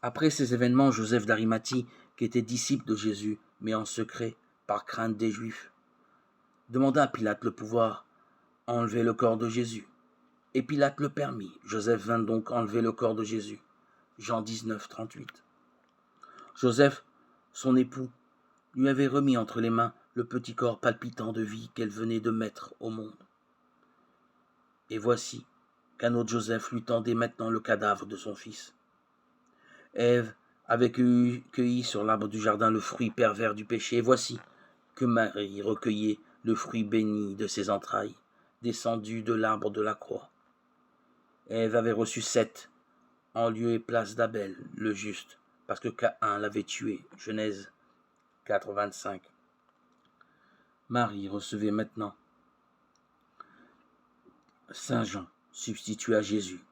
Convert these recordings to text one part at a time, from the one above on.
Après ces événements, Joseph d'Arimathie, qui était disciple de Jésus, mais en secret, par crainte des Juifs, demanda à Pilate le pouvoir enlever le corps de Jésus. Et Pilate le permit. Joseph vint donc enlever le corps de Jésus. Jean 19, 38. Joseph, son époux, lui avait remis entre les mains le petit corps palpitant de vie qu'elle venait de mettre au monde. Et voici qu'un autre Joseph lui tendait maintenant le cadavre de son fils. Ève avait cueilli sur l'arbre du jardin le fruit pervers du péché, et voici que Marie recueillait le fruit béni de ses entrailles, descendu de l'arbre de la croix. Ève avait reçu Seth en lieu et place d'Abel, le juste, parce que Caïn l'avait tué. Genèse 4, 25. Marie recevait maintenant Saint Jean, substitut à Jésus,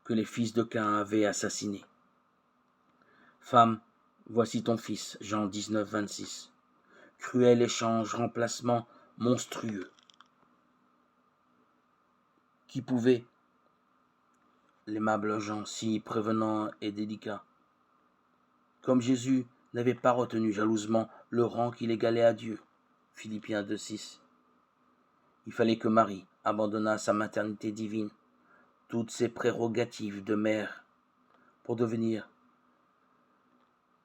que les fils de Caïn avaient assassiné. Femme, voici ton fils, Jean 19, 26. Cruel échange, remplacement monstrueux. Qui pouvait, l'aimable Jean, si prévenant et délicat, comme Jésus n'avait pas retenu jalousement le rang qu'il égalait à Dieu, Philippiens 2, 6. Il fallait que Marie abandonnât sa maternité divine, toutes ses prérogatives de mère, pour devenir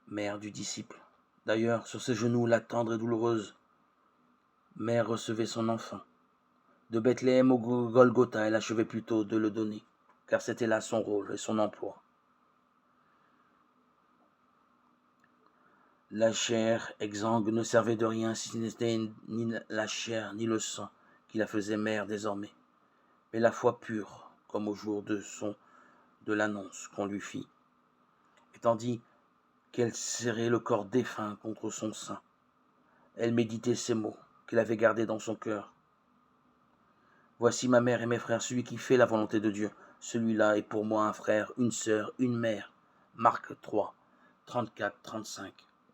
mère du disciple. D'ailleurs, sur ses genoux, la tendre et douloureuse mère recevait son enfant. De Bethléem au Golgotha, elle achevait plutôt de le donner, car c'était là son rôle et son emploi. La chair exsangue ne servait de rien si ce n'était ni la chair ni le sang qui la faisait mère désormais, mais la foi pure, comme au jour de l'annonce qu'on lui fit. Et tandis qu'elle serrait le corps défunt contre son sein, elle méditait ces mots qu'elle avait gardés dans son cœur. Voici ma mère et mes frères, celui qui fait la volonté de Dieu. Celui-là est pour moi un frère, une sœur, une mère. Marc 3, 34, 35.